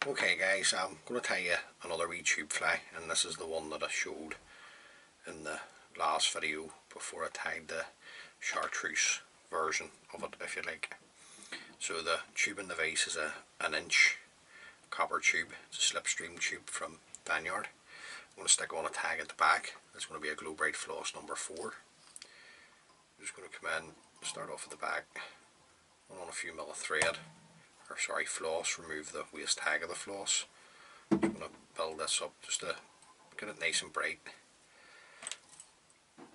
Okay guys, I'm going to tell you another wee tube fly, and this is the one that I showed in the last video before I tied the chartreuse version of it, if you like. So the tubing device is an inch copper tube. It's a slipstream tube from Vineyard. I'm going to stick on a tag at the back. It's going to be a Glow Bright floss number 4. I'm just going to come in, start off at the back, put on a few mil of thread, or sorry, floss, remove the waste tag of the floss. I'm just going to build this up just to get it nice and bright, and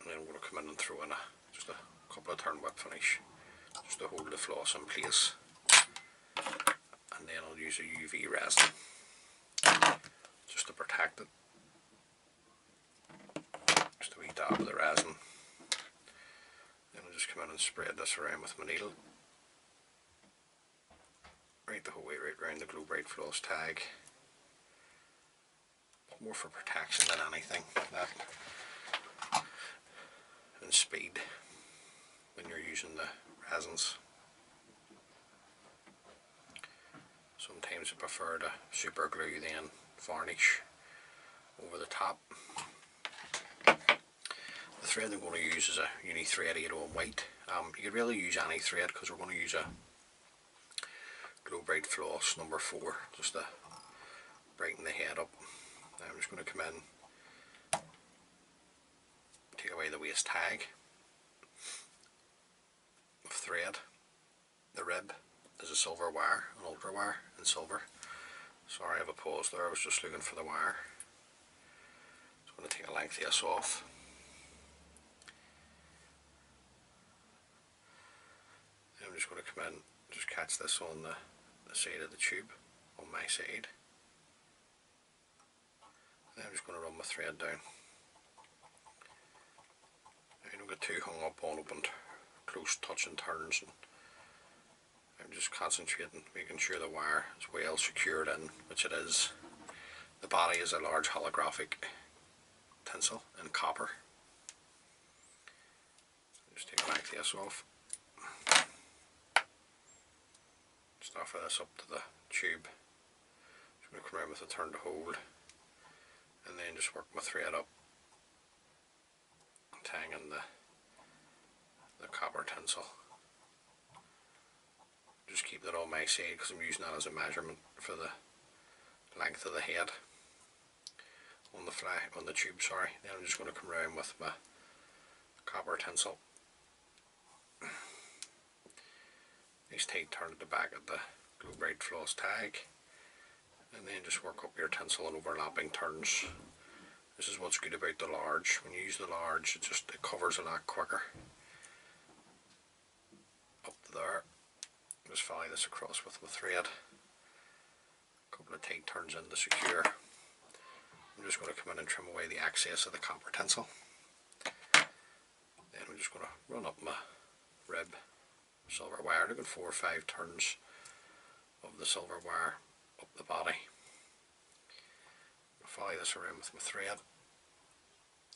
then I'm going to come in and throw in just a couple of turn whip finish just to hold the floss in place, and then I'll use a UV resin just to protect it. Just a wee dab of the resin, then I'll just come in and spread this around with my needle right the whole way right around the Glow Bright floss tag. More for protection than anything, that and speed when you're using the resins. Sometimes I prefer to super glue then varnish over the top. The thread I'm going to use is a uni thread 801 white. You could really use any thread because we're going to use a Glow Bright floss number 4 just to brighten the head up. Now I'm just going to come in, take away the waste tag of thread. The rib is a silver wire, an ultra wire in silver. Sorry, I have a pause there, I was just looking for the wire. So I'm going to take a length of this off. Then I'm just going to come in, just catch this on the side of the tube, on my side. Then I'm just going to run my thread down. I don't get too hung up on open close touching turns, and I'm just concentrating, making sure the wire is well secured in, which it is. The body is a large holographic tinsel in copper. Just take a length of this off. Just offer this up to the tube. Just going to come around with a turn to hold, and then just work my thread up, tying in the copper tinsel. Just keep that on my side because I'm using that as a measurement for the length of the head on the tube, sorry. Then I'm just going to come around with my copper tinsel. Nice tight turn at the back of the Glow Bright floss tag, and then just work up your tinsel in overlapping turns. This is what's good about the large. When you use the large, it covers a lot quicker. Up to there. Just follow this across with my thread. A couple of tight turns in to secure. I'm just going to come in and trim away the excess of the copper tinsel. Then I'm just going to run up my rib silver wire, looking 4 or 5 turns of the silver wire up the body. Follow this around with my thread,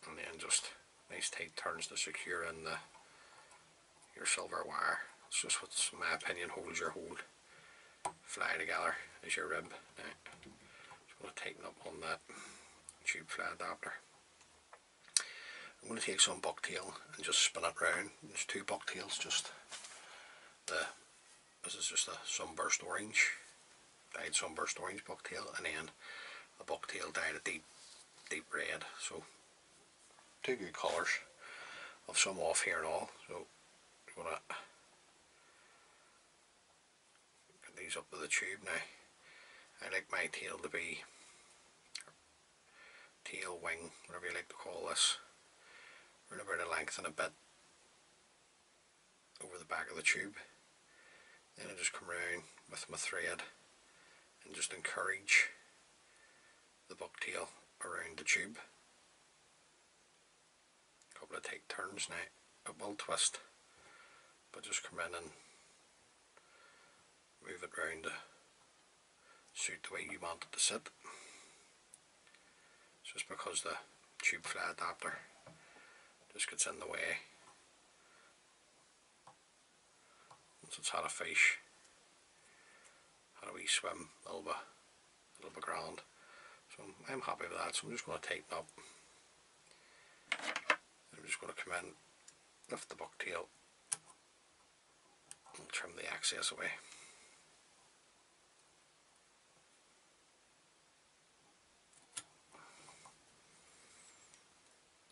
and then just nice tight turns to secure in your silver wire. It's just what, in my opinion, holds your whole fly together is your rib. Now, just going to tighten up on that tube fly adapter. I'm going to take some bucktail and just spin it round. There's 2 bucktails, this is just a sunburst orange, dyed sunburst orange bucktail, and then a bucktail dyed a deep red. So 2 good colours of some off here and all. So I'm going to get these up to the tube now. I like my tail to be, tail, wing, whatever you like to call this, around about a length and a bit over the back of the tube. Then I just come around with my thread and just encourage the bucktail around the tube. A couple of tight turns now. It will twist, but just come in and move it round to suit the way you want it to sit. It's just because the tube fly adapter just gets in the way. Once it's had a wee wee swim, a little bit grand. So I'm happy with that, so I'm just going to tighten up. I'm just going to come in, lift the bucktail, and trim the excess away.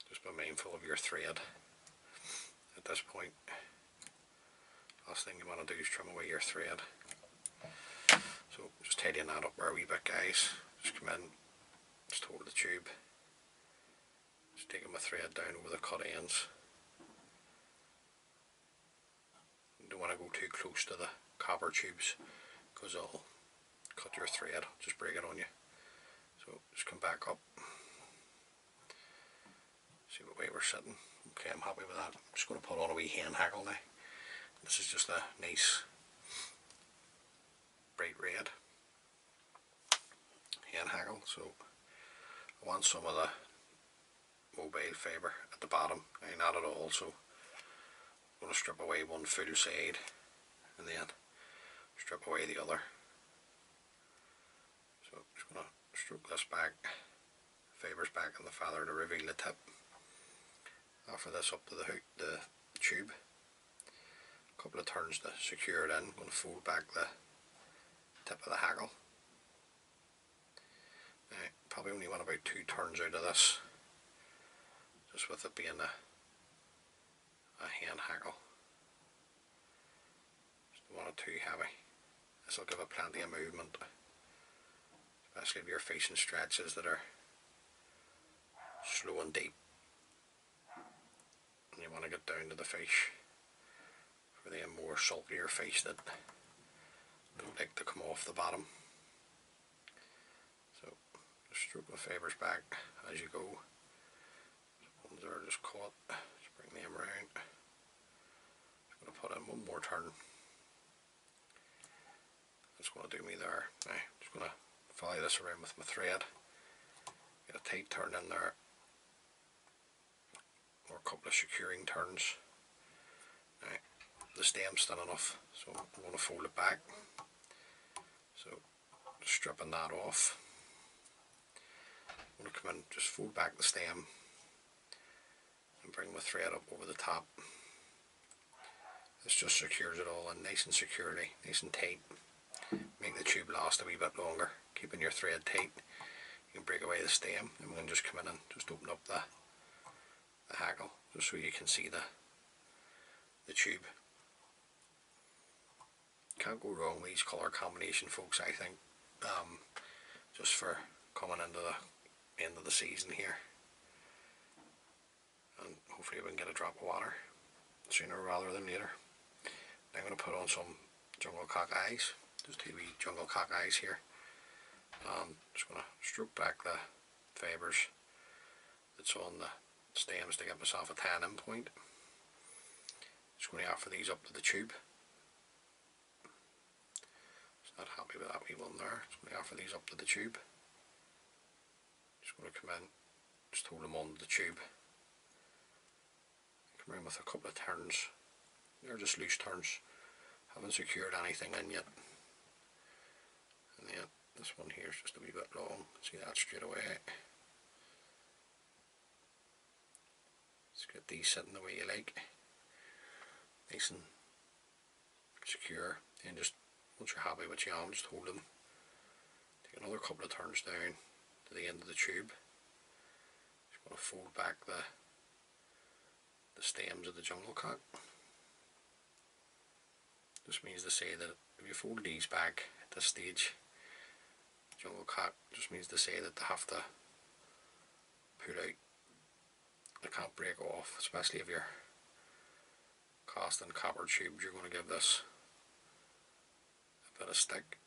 Just be mindful of your thread at this point. Last thing you want to do is trim away your thread. So just tidying that up there a wee bit, guys. Just come in, just hold the tube, just taking my thread down over the cut ends. You don't want to go too close to the copper tubes because it'll cut your thread, just break it on you. So just come back up, see what way we're sitting. Okay, I'm happy with that. I'm just going to put on a wee hand hackle now. This is just a nice bright red hand hackle, so I want some of the mobile fibre at the bottom. Not at all, so I'm going to strip away one full side and then strip away the other. So I'm just going to stroke this back, fibres back in the feather to reveal the tip. Offer this up to the hook, the tube. A couple of turns to secure it in. I'm going to fold back the tip of the hackle. Now, probably only want about 2 turns out of this, just with it being a hand hackle. Just don't want it too heavy. This will give it plenty of movement, especially if you're facing stretches that are slow and deep and you want to get down to the fish for the more saltier fish that don't like to come off the bottom. So just stroke the fibres back as you go. Ones that are just caught, just bring them around. Just going to put in one more turn. That's going to do me there. Now just going to follow this around with my thread. Get a tight turn in there, or a couple of securing turns. Now the stem's thin enough, so I'm going to fold it back. So just stripping that off. I'm going to come in, just fold back the stem and bring my thread up over the top. This just secures it all in nice and securely, nice and tight. Make the tube last a wee bit longer, keeping your thread tight. You can break away the stem, and we can just come in and just open up the hackle, just so you can see the tube. Can't go wrong with these colour combination, folks, I think, just for coming into the end of the season here, and hopefully we can get a drop of water sooner rather than later. Now I'm going to put on some jungle cock eyes, just 2 wee jungle cock eyes here. Just going to stroke back the fibres that's on the stems to get myself a tan in point. Just going to offer these up to the tube. Just not happy with that wee one there. Just going to offer these up to the tube. Just going to come in, just hold them on the tube. Come in with a couple of turns. They're just loose turns. Haven't secured anything in yet. And then this one here is just a wee bit long. See that straight away. Just get these sitting the way you like. Nice and secure. And just once you're happy with your arm, just hold them. Take another couple of turns down to the end of the tube. Just going to fold back the stems of the jungle cock. This means to say that if you fold these back at this stage, jungle cock just means to say that they have to pull out. They can't break off, especially if you're casting copper tubes. You're going to give this a bit of stick.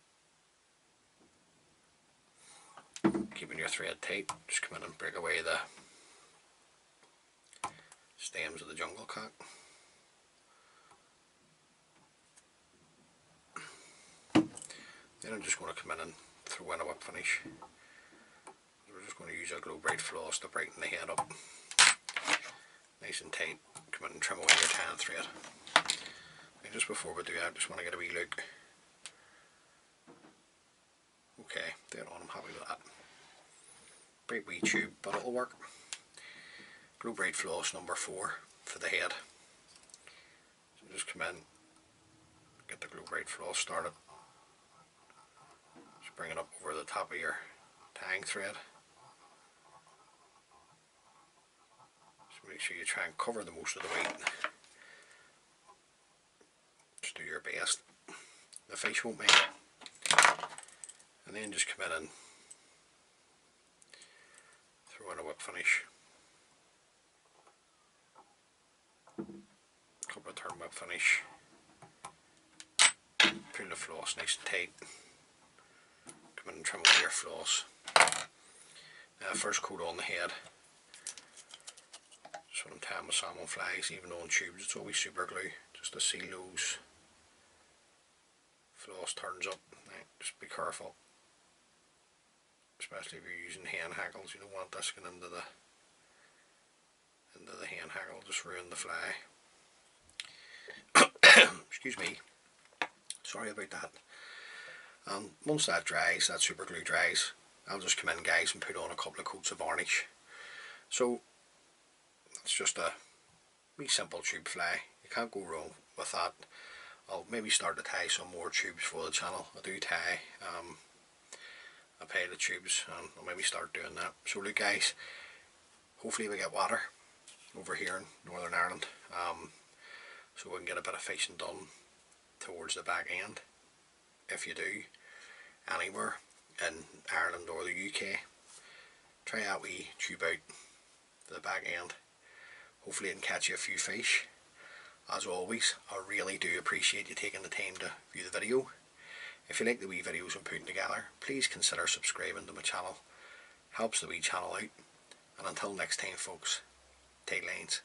Keeping your thread tight, just come in and break away the stems of the jungle cock. Then I'm just going to come in and throw in a whip finish. We're just going to use a glow bright floss to brighten the head up. Nice and tight. Come in and trim away your tan thread. And just before we do that, I just want to get a wee look Okay, dead on, I'm happy with that. Bright wee tube, but it'll work. Glow Bright floss number 4 for the head. So just come in, get the Glow Bright floss started. Just bring it up over the top of your tying thread. So make sure you try and cover the most of the weight. Just do your best. The fish won't make it. And then just come in and throw in a whip finish. Couple of turn whip finish. Pull the floss nice and tight. Come in and trim away your floss. First coat on the head. Just when I'm tying my salmon flies, even though in tubes it's always super glue, just to seal those floss turns up. Right, just be careful. Especially if you're using hand hackles, you don't want this going into the hand hackle, just ruin the fly. Excuse me, sorry about that. Once that dries, that super glue dries, I'll just come in, guys, and put on a couple of coats of varnish. So it's just a wee simple tube fly. You can't go wrong with that. I'll maybe start to tie some more tubes for the channel. I do tie a pair of tubes, and I'll maybe start doing that. So look, guys, hopefully we get water over here in Northern Ireland, so we can get a bit of fishing done towards the back end. If you do anywhere in Ireland or the UK, try that wee tube out to the back end. Hopefully it can catch you a few fish. As always, I really do appreciate you taking the time to view the video. If you like the wee videos I'm putting together, please consider subscribing to my channel. Helps the wee channel out. And until next time, folks, tight lines.